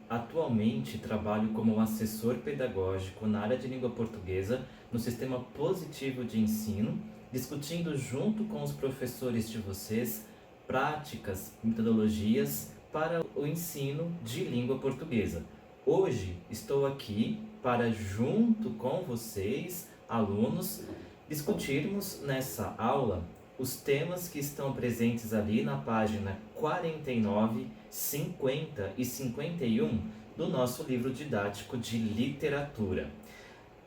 atualmente trabalho como um assessor pedagógico na área de língua portuguesa no sistema positivo de ensino, discutindo junto com os professores de vocês práticas, metodologias para o ensino de língua portuguesa. Hoje estou aqui para, junto com vocês, alunos, discutirmos nessa aula os temas que estão presentes ali na página 49, 50 e 51 do nosso livro didático de literatura.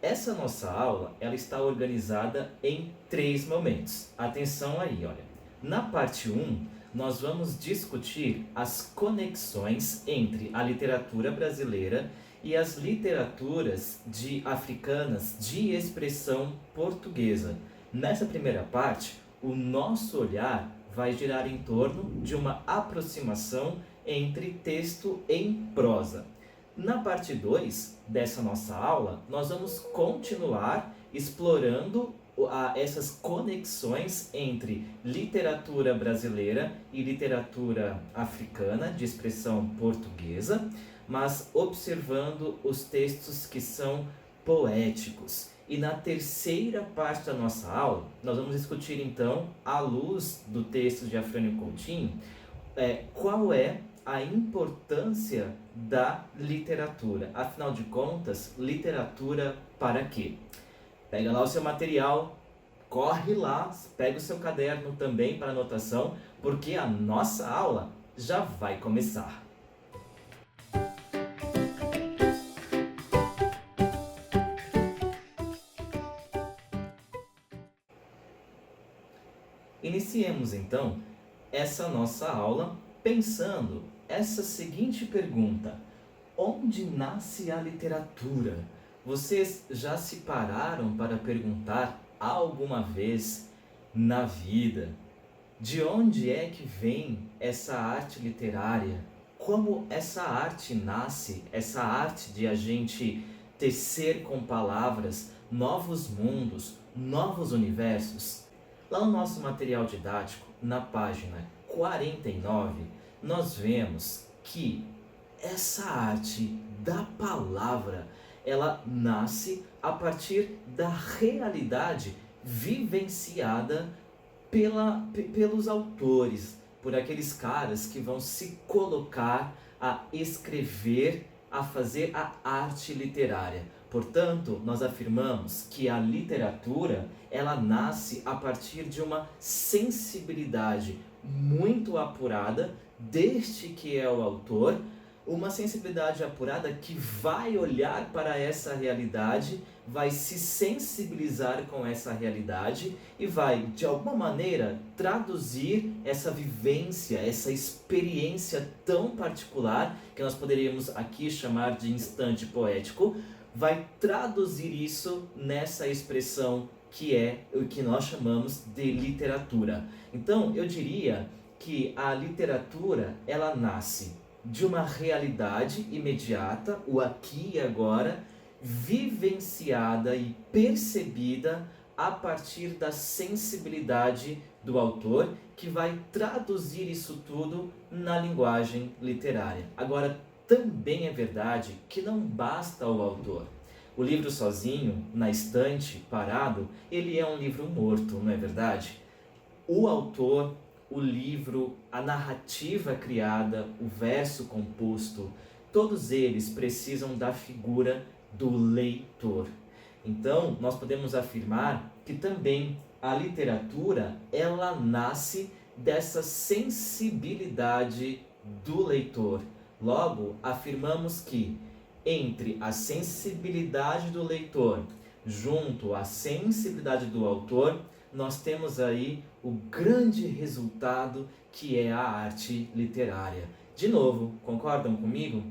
Essa nossa aula, ela está organizada em 3 momentos. Atenção aí, olha. Na parte 1, nós vamos discutir as conexões entre a literatura brasileira e as literaturas africanas de expressão portuguesa. Nessa primeira parte, o nosso olhar vai girar em torno de uma aproximação entre texto em prosa. Na parte 2 dessa nossa aula, nós vamos continuar explorando essas conexões entre literatura brasileira e literatura africana de expressão portuguesa, mas observando os textos que são poéticos. E na terceira parte da nossa aula, nós vamos discutir então, à luz do texto de Afrânio Coutinho, qual é a importância da literatura. Afinal de contas, literatura para quê? Pega lá o seu material, corre lá, pega o seu caderno também para anotação, porque a nossa aula já vai começar. Iniciemos então essa nossa aula pensando essa seguinte pergunta: onde nasce a literatura? Vocês já se pararam para perguntar alguma vez na vida de onde é que vem essa arte literária? Como essa arte nasce, essa arte de a gente tecer com palavras novos mundos, novos universos? Lá no nosso material didático, na página 49, nós vemos que essa arte da palavra, ela nasce a partir da realidade vivenciada pelos autores, por aqueles caras que vão se colocar a escrever, a fazer a arte literária. Portanto, nós afirmamos que a literatura, ela nasce a partir de uma sensibilidade muito apurada deste que é o autor, uma sensibilidade apurada que vai olhar para essa realidade, vai se sensibilizar com essa realidade e vai, de alguma maneira, traduzir essa vivência, essa experiência tão particular, que nós poderíamos aqui chamar de instante poético, vai traduzir isso nessa expressão que é o que nós chamamos de literatura. Então, eu diria que a literatura, ela nasce de uma realidade imediata, o aqui e agora, vivenciada e percebida a partir da sensibilidade do autor, que vai traduzir isso tudo na linguagem literária. Agora, também é verdade que não basta o autor. O livro sozinho, na estante, parado, ele é um livro morto, não é verdade? O autor, o livro, a narrativa criada, o verso composto, todos eles precisam da figura do leitor. Então, nós podemos afirmar que também a literatura, ela nasce dessa sensibilidade do leitor. Logo, afirmamos que entre a sensibilidade do leitor junto à sensibilidade do autor, nós temos aí o grande resultado que é a arte literária. De novo, concordam comigo?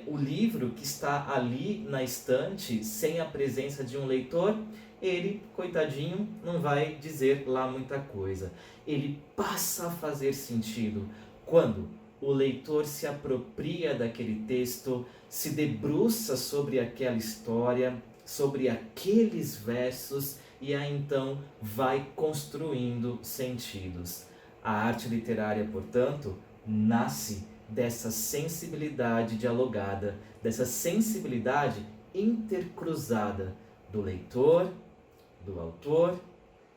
O livro que está ali na estante, sem a presença de um leitor, ele, coitadinho, não vai dizer lá muita coisa. Ele passa a fazer sentido quando o leitor se apropria daquele texto, se debruça sobre aquela história, sobre aqueles versos e aí então vai construindo sentidos. A arte literária, portanto, nasce dessa sensibilidade dialogada, dessa sensibilidade intercruzada do leitor, do autor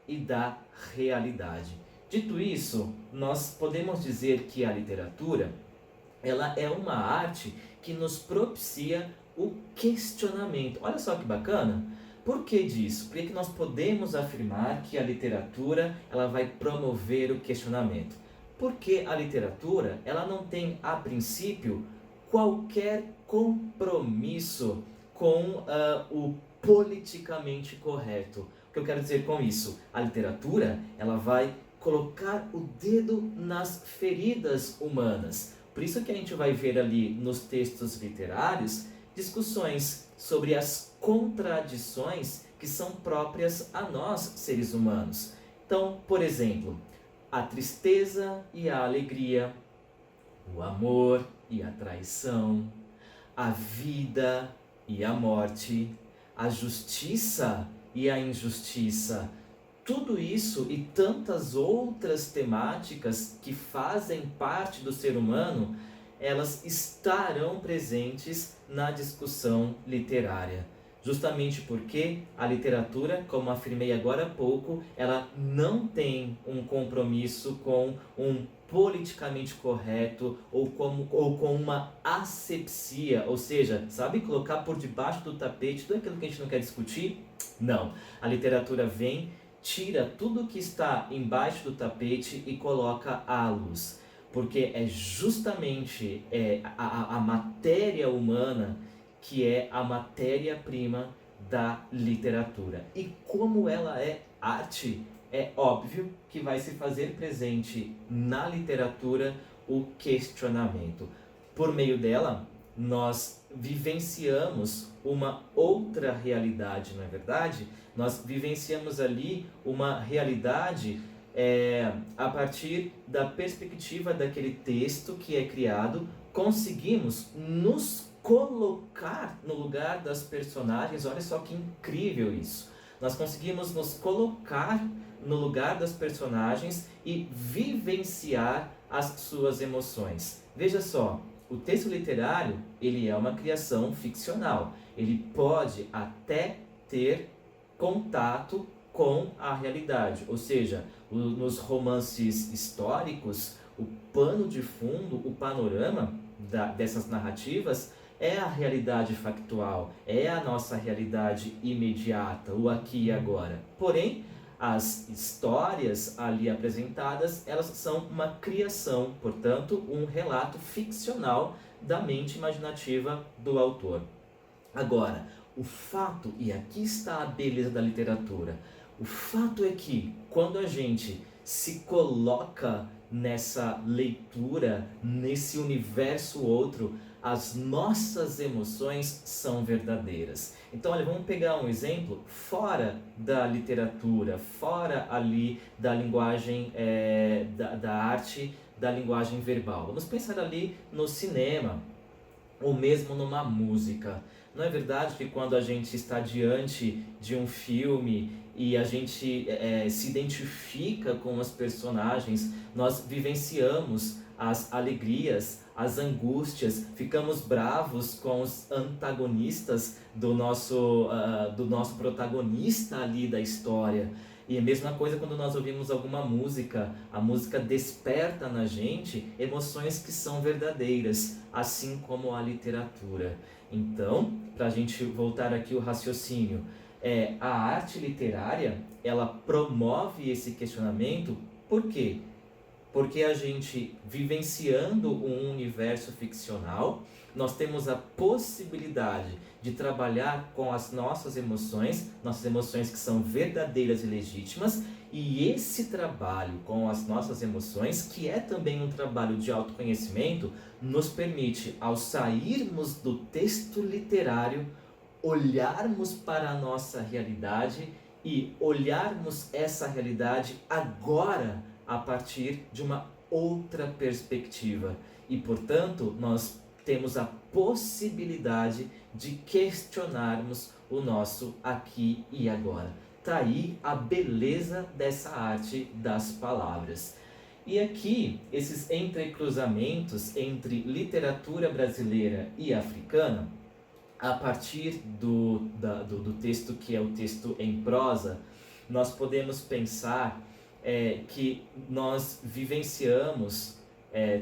e da realidade. Dito isso, nós podemos dizer que a literatura, ela é uma arte que nos propicia o questionamento. Olha só que bacana! Por que disso? Por que nós podemos afirmar que a literatura ela vai promover o questionamento? Porque a literatura ela não tem, a princípio, qualquer compromisso com o politicamente correto. O que eu quero dizer com isso? A literatura ela vai colocar o dedo nas feridas humanas. Por isso que a gente vai ver ali nos textos literários discussões sobre as contradições que são próprias a nós, seres humanos. Então, por exemplo, a tristeza e a alegria, o amor e a traição, a vida e a morte, a justiça e a injustiça. Tudo isso e tantas outras temáticas que fazem parte do ser humano, elas estarão presentes na discussão literária. Justamente porque a literatura, como afirmei agora há pouco, ela não tem um compromisso com um politicamente correto ou com uma asepsia, ou seja, sabe, colocar por debaixo do tapete tudo aquilo que a gente não quer discutir? Não, a literatura vem, tira tudo que está embaixo do tapete e coloca à luz, porque é justamente a matéria humana que é a matéria-prima da literatura. E como ela é arte, é óbvio que vai se fazer presente na literatura o questionamento. Por meio dela, nós vivenciamos uma outra realidade, não é verdade? Nós vivenciamos ali uma realidade a partir da perspectiva daquele texto que é criado, conseguimos nos colocar no lugar das personagens. Olha só que incrível isso. Nós conseguimos nos colocar no lugar das personagens e vivenciar as suas emoções. Veja só, o texto literário, ele é uma criação ficcional. Ele pode até ter contato com a realidade, ou seja, nos romances históricos, o pano de fundo, o panorama dessas narrativas é a realidade factual, é a nossa realidade imediata, o aqui e agora. Porém, as histórias ali apresentadas, elas são uma criação, portanto, um relato ficcional da mente imaginativa do autor. Agora, o fato, e aqui está a beleza da literatura, o fato é que quando a gente se coloca nessa leitura, nesse universo outro, as nossas emoções são verdadeiras. Então, olha, vamos pegar um exemplo fora da literatura, fora ali da linguagem, da arte, da linguagem verbal. Vamos pensar ali no cinema, ou mesmo numa música. Não é verdade que quando a gente está diante de um filme e a gente se identifica com os personagens, nós vivenciamos as alegrias, as angústias, ficamos bravos com os antagonistas do nosso protagonista ali da história. E a mesma coisa quando nós ouvimos alguma música, a música desperta na gente emoções que são verdadeiras, assim como a literatura. Então, para a gente voltar aqui o raciocínio, a arte literária, ela promove esse questionamento. Por quê? Porque a gente, vivenciando um universo ficcional, nós temos a possibilidade de trabalhar com as nossas emoções que são verdadeiras e legítimas, e esse trabalho com as nossas emoções, que é também um trabalho de autoconhecimento, nos permite, ao sairmos do texto literário, olharmos para a nossa realidade e olharmos essa realidade agora a partir de uma outra perspectiva. E, portanto, nós temos a possibilidade de questionarmos o nosso aqui e agora. Está aí a beleza dessa arte das palavras. E aqui, esses entrecruzamentos entre literatura brasileira e africana, a partir do texto que é o texto em prosa, nós podemos pensar que nós vivenciamos,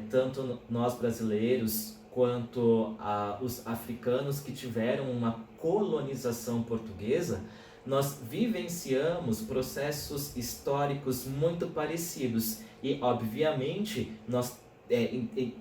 tanto nós brasileiros quanto os africanos que tiveram uma colonização portuguesa, nós vivenciamos processos históricos muito parecidos e, obviamente, nós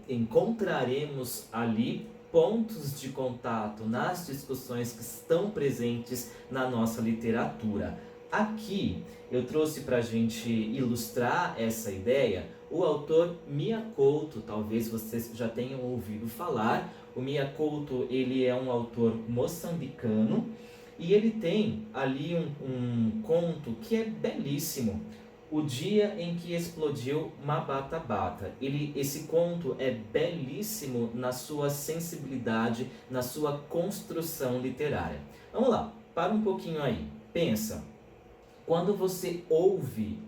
encontraremos ali pontos de contato nas discussões que estão presentes na nossa literatura. Aqui eu trouxe para a gente ilustrar essa ideia o autor Mia Couto. Talvez vocês já tenham ouvido falar. O Mia Couto, ele é um autor moçambicano e ele tem ali um conto que é belíssimo. O dia em que explodiu Mabata Bata. Esse conto é belíssimo na sua sensibilidade, na sua construção literária. Vamos lá, para um pouquinho aí. Pensa, quando você ouve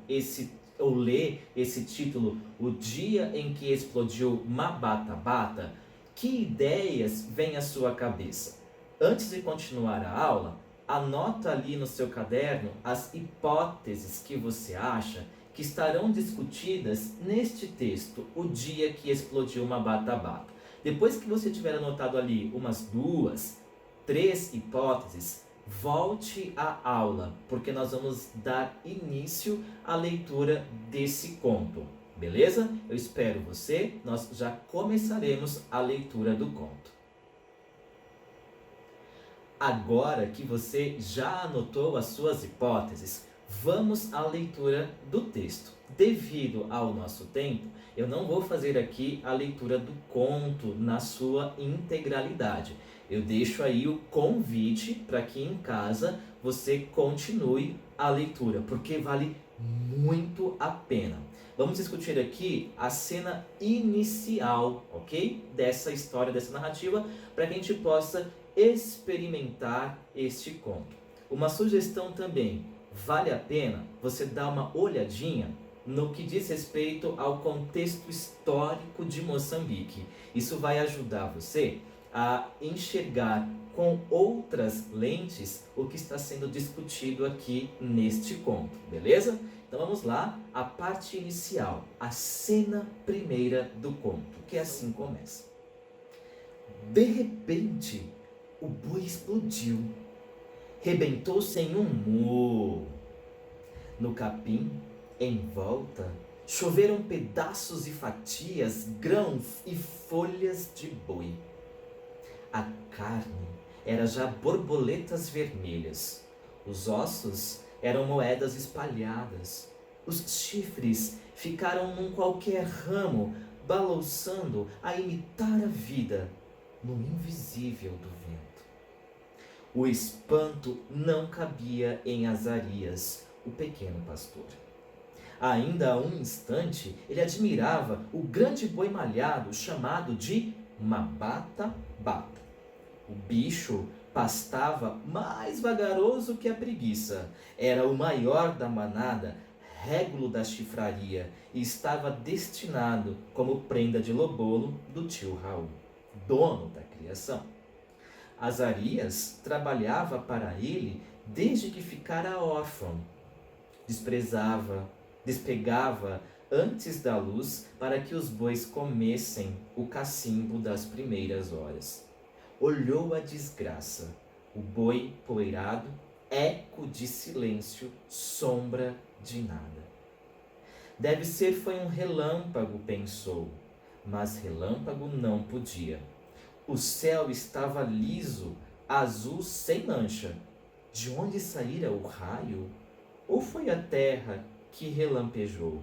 ou lê esse título, O dia em que explodiu Mabata Bata, que ideias vêm à sua cabeça? Antes de continuar a aula, anota ali no seu caderno as hipóteses que você acha que estarão discutidas neste texto, O dia que explodiu Mabata Bata. Depois que você tiver anotado ali umas 2, 3 hipóteses, volte à aula, porque nós vamos dar início à leitura desse conto. Beleza? Eu espero você, nós já começaremos a leitura do conto. Agora que você já anotou as suas hipóteses, vamos à leitura do texto. Devido ao nosso tempo, eu não vou fazer aqui a leitura do conto na sua integralidade. Eu deixo aí o convite para que em casa você continue a leitura, porque vale muito a pena. Vamos discutir aqui a cena inicial, ok? Dessa história, dessa narrativa, para que a gente possa experimentar este conto. Uma sugestão também, vale a pena você dar uma olhadinha no que diz respeito ao contexto histórico de Moçambique. Isso vai ajudar você a enxergar com outras lentes o que está sendo discutido aqui neste conto, beleza? Então vamos lá, a parte inicial, a cena primeira do conto, que assim começa. De repente, o boi explodiu, rebentou-se em um mu. No capim, em volta, choveram pedaços e fatias, grãos e folhas de boi. A carne era já borboletas vermelhas, os ossos eram moedas espalhadas, os chifres ficaram num qualquer ramo, balouçando a imitar a vida no invisível do vento. O espanto não cabia em Azarias, o pequeno pastor. Ainda há um instante, ele admirava o grande boi malhado chamado de Mabata Bata. O bicho pastava mais vagaroso que a preguiça. Era o maior da manada, régulo da chifraria, e estava destinado como prenda de lobolo do tio Raul, dono da criação. Azarias trabalhava para ele desde que ficara órfão. Despegava antes da luz para que os bois comessem o cacimbo das primeiras horas. Olhou a desgraça, o boi poeirado, eco de silêncio, sombra de nada. Deve ser foi um relâmpago, pensou, mas relâmpago não podia. O céu estava liso, azul sem mancha. De onde saíra o raio? Ou foi a terra que relampejou?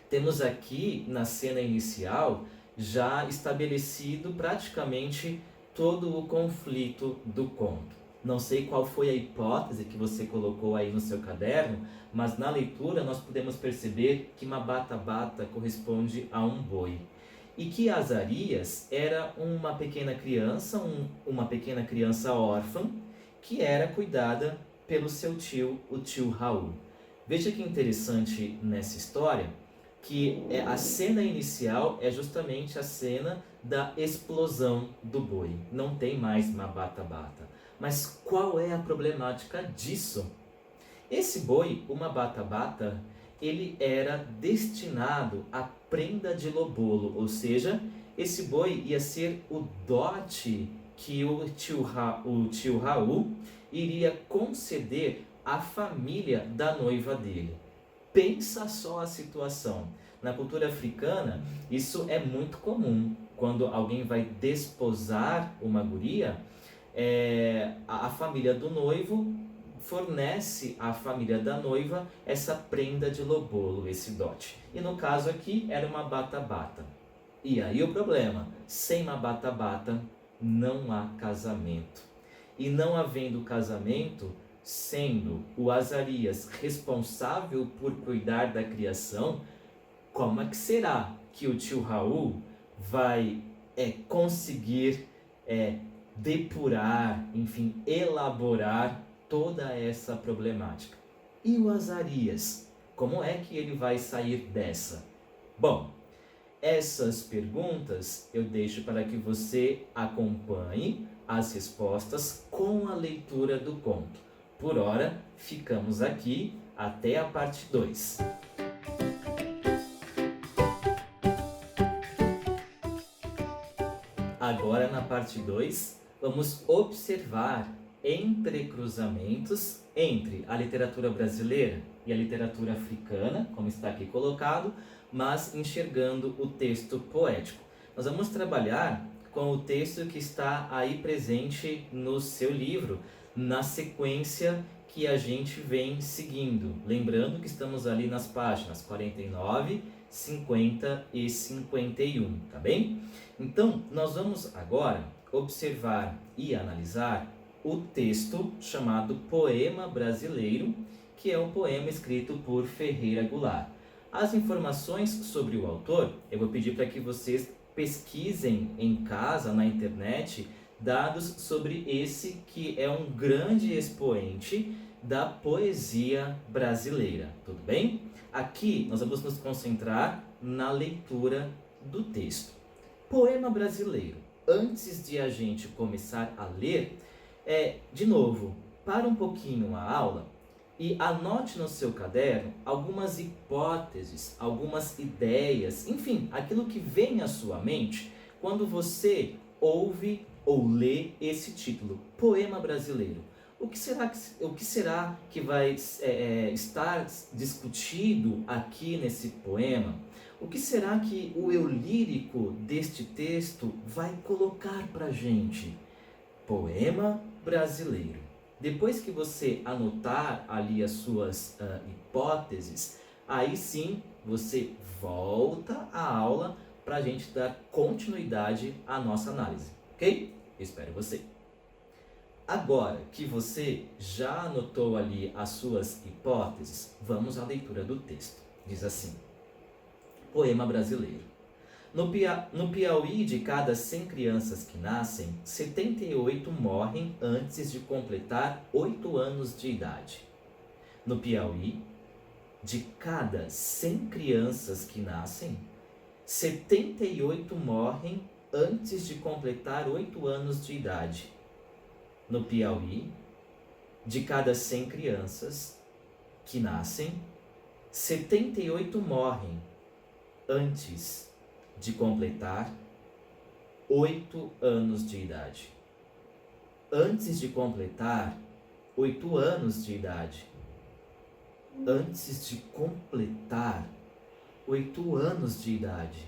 Temos aqui, na cena inicial, já estabelecido praticamente todo o conflito do conto. Não sei qual foi a hipótese que você colocou aí no seu caderno, mas na leitura nós podemos perceber que Mabata Bata corresponde a um boi. E que Azarias era uma pequena criança, uma pequena criança órfã, que era cuidada pelo seu tio, o tio Raul. Veja que interessante nessa história, que a cena inicial é justamente a cena da explosão do boi. Não tem mais uma bata-bata. Mas qual é a problemática disso? Esse boi, uma bata-bata, ele era destinado à prenda de lobolo, ou seja, esse boi ia ser o dote que o tio Raul iria conceder à família da noiva dele. Pensa só a situação. Na cultura africana, isso é muito comum. Quando alguém vai desposar uma guria, a família do noivo fornece à família da noiva essa prenda de lobolo, esse dote. E no caso aqui era uma bata-bata. E aí o problema, sem uma bata-bata não há casamento. E não havendo casamento, sendo o Azarias responsável por cuidar da criação, como é que será que o tio Raul vai conseguir depurar, enfim, elaborar toda essa problemática? E o Azarias, como é que ele vai sair dessa? Bom, essas perguntas eu deixo para que você acompanhe as respostas com a leitura do conto. Por hora, ficamos aqui até a parte 2. Agora, na parte 2, vamos observar entrecruzamentos entre a literatura brasileira e a literatura africana, como está aqui colocado, mas enxergando o texto poético. Nós vamos trabalhar com o texto que está aí presente no seu livro, na sequência que a gente vem seguindo. Lembrando que estamos ali nas páginas 49, 50 e 51, tá bem? Então, nós vamos agora observar e analisar o texto chamado Poema Brasileiro, que é um poema escrito por Ferreira Goulart. As informações sobre o autor, eu vou pedir para que vocês pesquisem em casa, na internet, dados sobre esse que é um grande expoente da poesia brasileira, tudo bem? Aqui nós vamos nos concentrar na leitura do texto. Poema brasileiro. Antes de a gente começar a ler, de novo, para um pouquinho a aula e anote no seu caderno algumas hipóteses, algumas ideias, enfim, aquilo que vem à sua mente quando você ouve ou lê esse título, Poema Brasileiro. O que será que vai estar discutido aqui nesse poema? O que será que o eu lírico deste texto vai colocar para a gente? Poema brasileiro. Depois que você anotar ali as suas hipóteses, aí sim você volta à aula para a gente dar continuidade à nossa análise, ok? Espero você. Agora que você já anotou ali as suas hipóteses, vamos à leitura do texto. Diz assim: Poema brasileiro. No Piauí, de cada 100 crianças que nascem, 78 morrem antes de completar 8 anos de idade. No Piauí, de cada 100 crianças que nascem, 78 morrem antes de completar 8 anos de idade. No Piauí, de cada 100 crianças que nascem, 78 morrem antes de completar 8 anos de idade. Antes de completar 8 anos de idade. Antes de completar 8 anos de idade.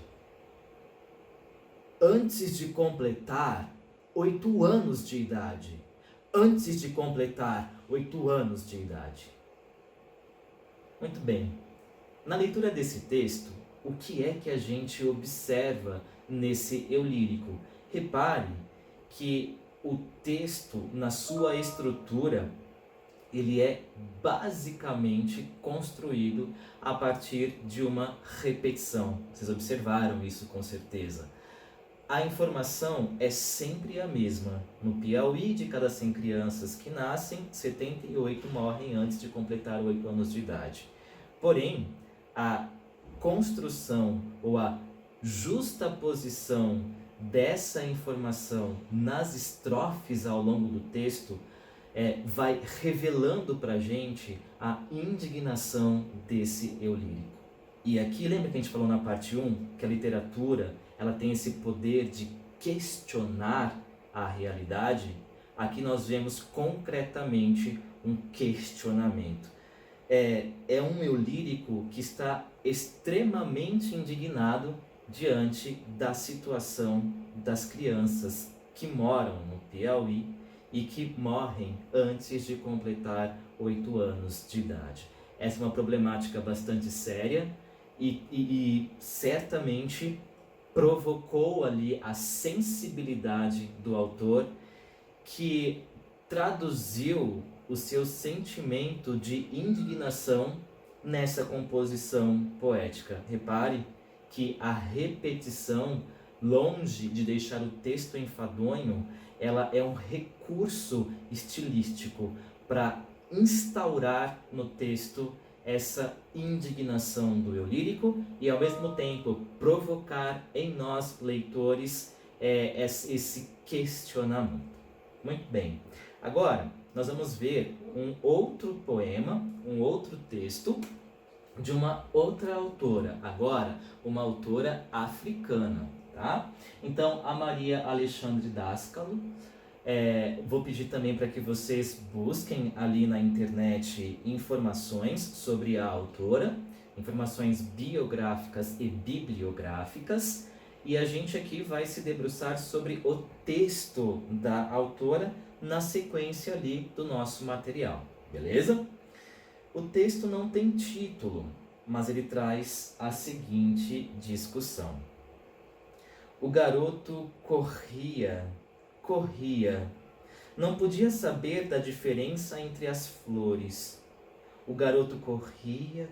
Antes de completar 8 anos de idade. Antes de completar 8 anos de idade. Muito bem. Na leitura desse texto, o que é que a gente observa nesse eu lírico? Repare que o texto, na sua estrutura, ele é basicamente construído a partir de uma repetição. Vocês observaram isso com certeza. A informação é sempre a mesma. No Piauí, de cada 100 crianças que nascem, 78 morrem antes de completar 8 anos de idade. Porém, a construção ou a justaposição dessa informação nas estrofes ao longo do texto vai revelando para a gente a indignação desse eu lírico. E aqui, lembra que a gente falou na parte 1 que a literatura ela tem esse poder de questionar a realidade? Aqui nós vemos concretamente um questionamento. É um eu lírico que está extremamente indignado diante da situação das crianças que moram no Piauí e que morrem antes de completar 8 anos de idade. Essa é uma problemática bastante séria e certamente provocou ali a sensibilidade do autor, que traduziu o seu sentimento de indignação nessa composição poética. Repare que a repetição, longe de deixar o texto enfadonho, ela é um recurso estilístico para instaurar no texto essa indignação do eu lírico e, ao mesmo tempo, provocar em nós, leitores, esse questionamento. Muito bem. Agora, nós vamos ver um outro poema, um outro texto de uma outra autora. Agora, uma autora africana, tá? Então, a Maria Alexandre Daskalo. Vou pedir também para que vocês busquem ali na internet informações sobre a autora, informações biográficas e bibliográficas, e a gente aqui vai se debruçar sobre o texto da autora na sequência ali do nosso material, beleza? O texto não tem título, mas ele traz a seguinte discussão. O garoto corria, não podia saber da diferença entre as flores. O garoto corria,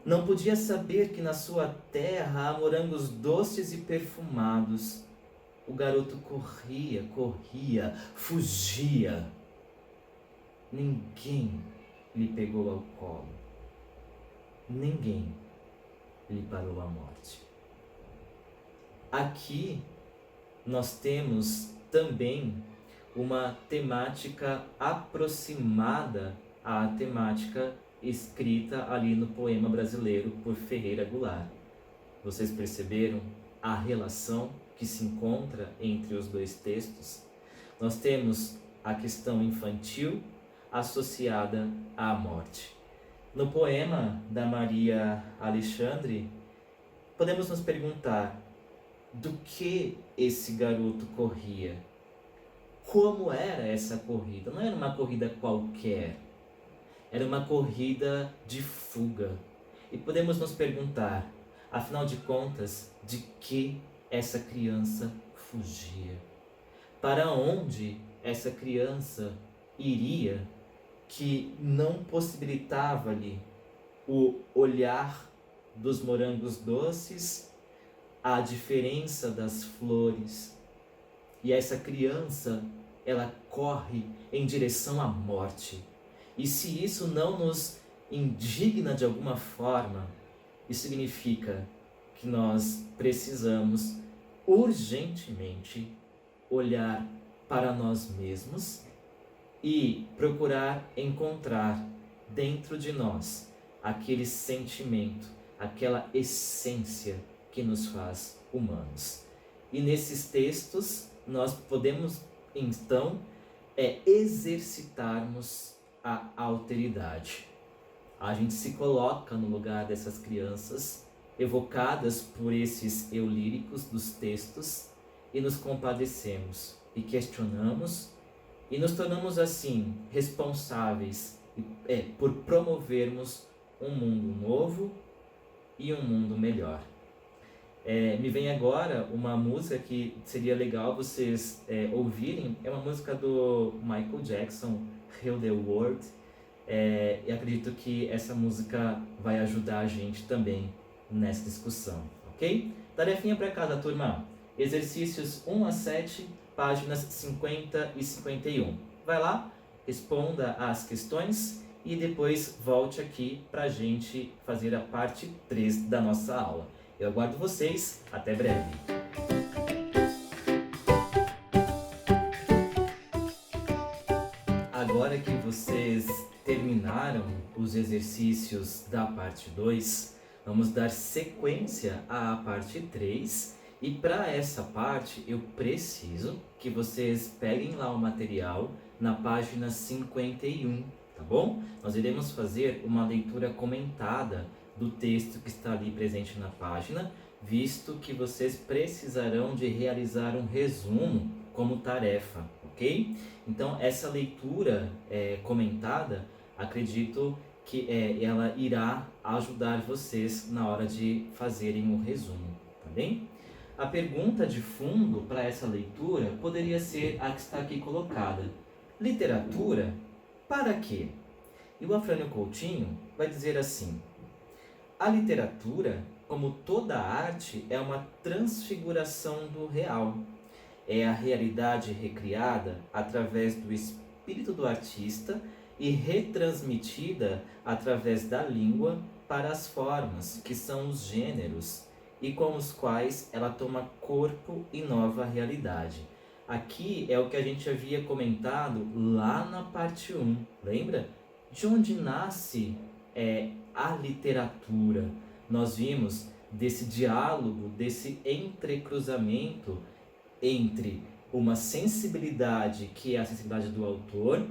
não podia saber que na sua terra há morangos doces e perfumados. O garoto corria, fugia. Ninguém lhe pegou ao colo. Ninguém lhe parou a morte. Aqui nós temos também uma temática aproximada à temática escrita ali no poema brasileiro por Ferreira Goulart. Vocês perceberam a relação que se encontra entre os dois textos? Nós temos a questão infantil associada à morte. No poema da Maria Alexandre, podemos nos perguntar do que esse garoto corria. Como era essa corrida? Não era uma corrida qualquer, era uma corrida de fuga. E podemos nos perguntar, afinal de contas, de que essa criança fugia? Para onde essa criança iria que não possibilitava-lhe o olhar dos morangos doces, a diferença das flores? E essa criança, ela corre em direção à morte. E se isso não nos indigna de alguma forma, isso significa que nós precisamos urgentemente olhar para nós mesmos e procurar encontrar dentro de nós aquele sentimento, aquela essência que nos faz humanos. E nesses textos nós podemos então exercitarmos a alteridade. A gente se coloca no lugar dessas crianças evocadas por esses eu líricos dos textos e nos compadecemos e questionamos e nos tornamos assim responsáveis por promovermos um mundo novo e um mundo melhor. Me vem agora uma música que seria legal vocês ouvirem. É uma música do Michael Jackson, Heal the World. E acredito que essa música vai ajudar a gente também nessa discussão, ok? Tarefinha para casa, turma. Exercícios 1 a 7, páginas 50 e 51. Vai lá, responda as questões e depois volte aqui para a gente fazer a parte 3 da nossa aula. Eu aguardo vocês, até breve! Agora que vocês terminaram os exercícios da parte 2, vamos dar sequência à parte 3. E para essa parte eu preciso que vocês peguem lá o material na página 51, tá bom? Nós iremos fazer uma leitura comentada do texto que está ali presente na página, visto que vocês precisarão de realizar um resumo como tarefa, ok? Então essa leitura comentada, acredito que ela irá ajudar vocês na hora de fazerem o resumo, tá bem? A pergunta de fundo para essa leitura poderia ser a que está aqui colocada. Literatura, para quê? E o Afrânio Coutinho vai dizer assim: a literatura, como toda arte, é uma transfiguração do real. É a realidade recriada através do espírito do artista e retransmitida através da língua para as formas, que são os gêneros, e com os quais ela toma corpo e nova realidade. Aqui é o que a gente havia comentado lá na parte 1, lembra? De onde nasce a literatura? Nós vimos desse diálogo, desse entrecruzamento entre uma sensibilidade, que é a sensibilidade do autor,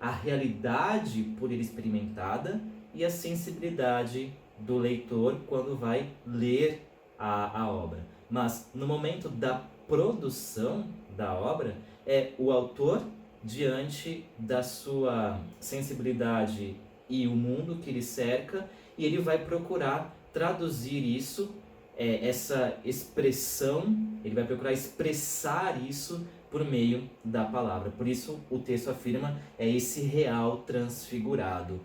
a realidade por ele experimentada e a sensibilidade do leitor quando vai ler a obra. Mas no momento da produção da obra, é o autor diante da sua sensibilidade e o mundo que lhe cerca, e ele vai procurar traduzir isso, essa expressão, ele vai procurar expressar isso por meio da palavra. Por isso o texto afirma, esse real transfigurado.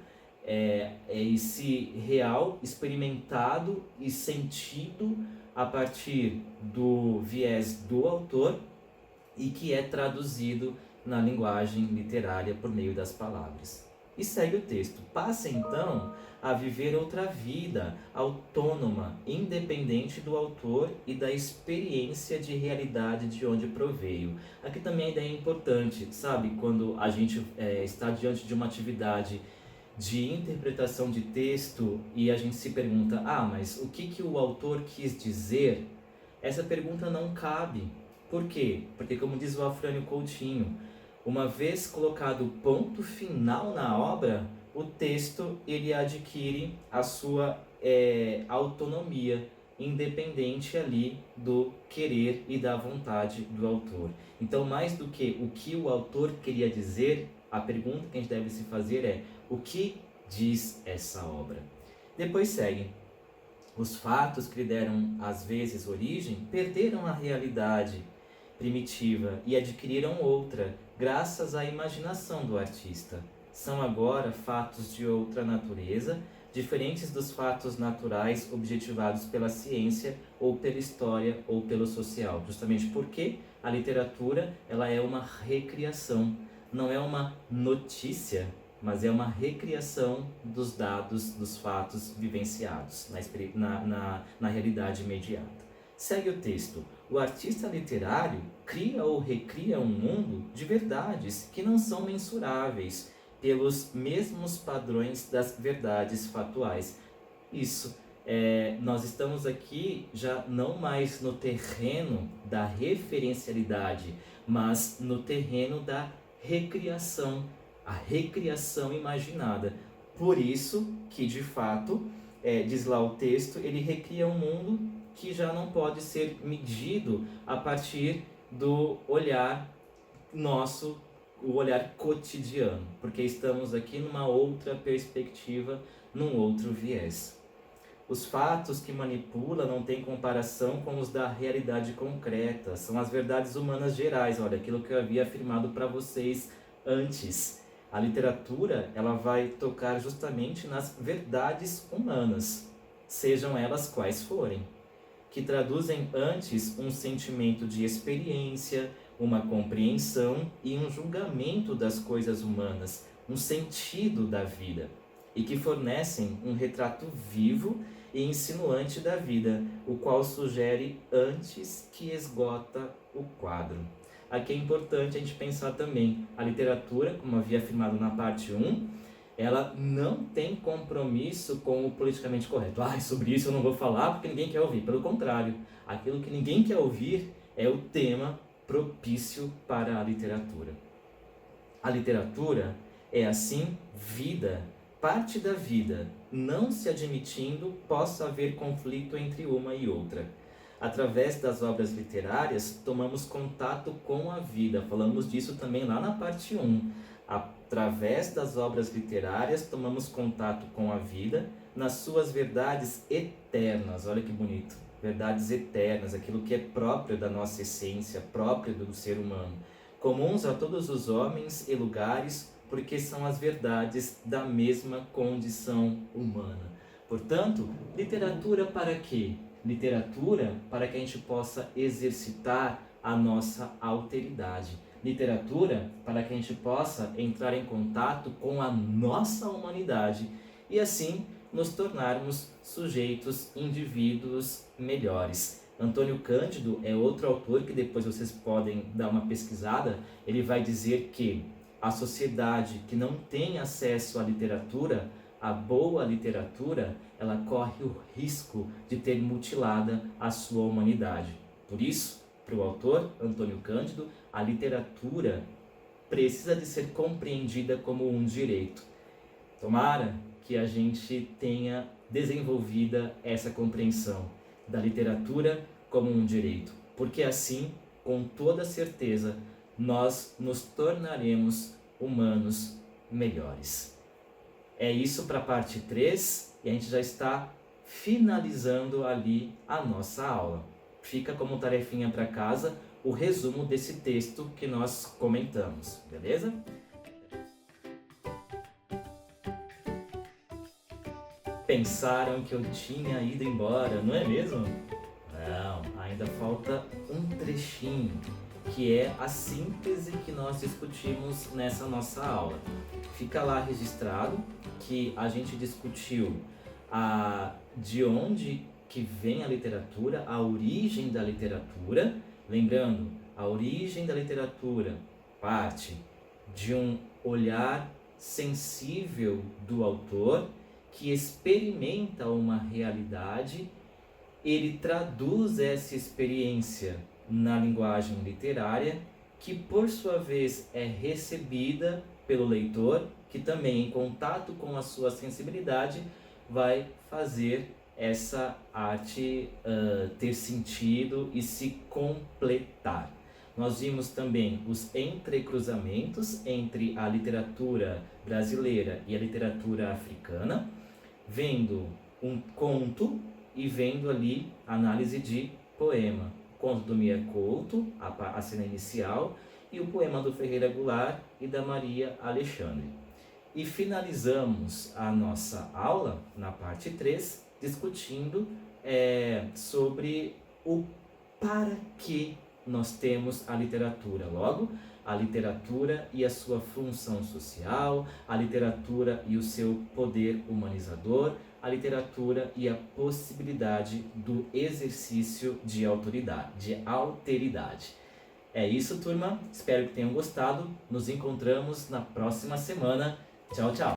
É esse real experimentado e sentido a partir do viés do autor e que é traduzido na linguagem literária por meio das palavras. E segue o texto. Passa então a viver outra vida autônoma, independente do autor e da experiência de realidade de onde proveio. Aqui também a ideia é importante, sabe? Quando a gente está diante de uma atividade de interpretação de texto e a gente se pergunta, mas o que o autor quis dizer? Essa pergunta não cabe. Por quê? Porque, como diz o Afrânio Coutinho, uma vez colocado o ponto final na obra, o texto ele adquire a sua autonomia, independente ali do querer e da vontade do autor. Então, mais do que o que o autor queria dizer, a pergunta que a gente deve se fazer é: o que diz essa obra? Depois segue. Os fatos que lhe deram às vezes origem perderam a realidade primitiva e adquiriram outra, graças à imaginação do artista. São agora fatos de outra natureza, diferentes dos fatos naturais objetivados pela ciência ou pela história ou pelo social. Justamente porque a literatura ela é uma recriação, não é uma notícia, mas é uma recriação dos dados, dos fatos vivenciados na realidade imediata. Segue o texto. O artista literário cria ou recria um mundo de verdades que não são mensuráveis pelos mesmos padrões das verdades fatuais. Isso, nós estamos aqui já não mais no terreno da referencialidade, mas no terreno da recriação, a recriação imaginada. Por isso que, de fato, diz lá o texto, ele recria um mundo que já não pode ser medido a partir do olhar nosso, o olhar cotidiano, porque estamos aqui numa outra perspectiva, num outro viés. Os fatos que manipula não têm comparação com os da realidade concreta, são as verdades humanas gerais, olha, aquilo que eu havia afirmado para vocês antes. A literatura, ela vai tocar justamente nas verdades humanas, sejam elas quais forem, que traduzem antes um sentimento de experiência, uma compreensão e um julgamento das coisas humanas, um sentido da vida e que fornecem um retrato vivo e insinuante da vida, o qual sugere antes que esgota o quadro. Aqui é importante a gente pensar também, a literatura, como havia afirmado na parte 1, ela não tem compromisso com o politicamente correto. Sobre isso eu não vou falar porque ninguém quer ouvir. Pelo contrário, aquilo que ninguém quer ouvir é o tema propício para a literatura. A literatura é, assim, vida, parte da vida, não se admitindo possa haver conflito entre uma e outra. Através das obras literárias, tomamos contato com a vida. Falamos disso também lá na parte 1. Através das obras literárias, tomamos contato com a vida nas suas verdades eternas. Olha que bonito. Verdades eternas, aquilo que é próprio da nossa essência, próprio do ser humano. Comuns a todos os homens e lugares, porque são as verdades da mesma condição humana. Portanto, literatura para quê? Literatura para que a gente possa exercitar a nossa alteridade. Literatura para que a gente possa entrar em contato com a nossa humanidade e assim nos tornarmos sujeitos, indivíduos melhores. Antônio Cândido é outro autor que depois vocês podem dar uma pesquisada. Ele vai dizer que a sociedade que não tem acesso à literatura, a boa literatura, ela corre o risco de ter mutilada a sua humanidade. Por isso, para o autor Antônio Cândido, a literatura precisa de ser compreendida como um direito. Tomara que a gente tenha desenvolvida essa compreensão da literatura como um direito, porque assim, com toda certeza, nós nos tornaremos humanos melhores. É isso para a parte 3 e a gente já está finalizando ali a nossa aula. Fica como tarefinha para casa o resumo desse texto que nós comentamos, beleza? Pensaram que eu tinha ido embora, não é mesmo? Não, ainda falta um trechinho, que é a síntese que nós discutimos nessa nossa aula. Fica lá registrado que a gente discutiu de onde que vem a literatura, a origem da literatura. Lembrando, a origem da literatura parte de um olhar sensível do autor que experimenta uma realidade, ele traduz essa experiência na linguagem literária, que por sua vez é recebida pelo leitor, que também em contato com a sua sensibilidade vai fazer essa arte ter sentido e se completar. Nós vimos também os entrecruzamentos entre a literatura brasileira e a literatura africana, vendo um conto e vendo ali análise de poema. O conto do Mia Couto, a cena inicial, e o poema do Ferreira Goulart e da Maria Alexandre. E finalizamos a nossa aula, na parte 3, discutindo sobre o para que nós temos a literatura. Logo, a literatura e a sua função social, a literatura e o seu poder humanizador, a literatura e a possibilidade do exercício de autoridade, de alteridade. É isso, turma. Espero que tenham gostado. Nos encontramos na próxima semana. Tchau, tchau.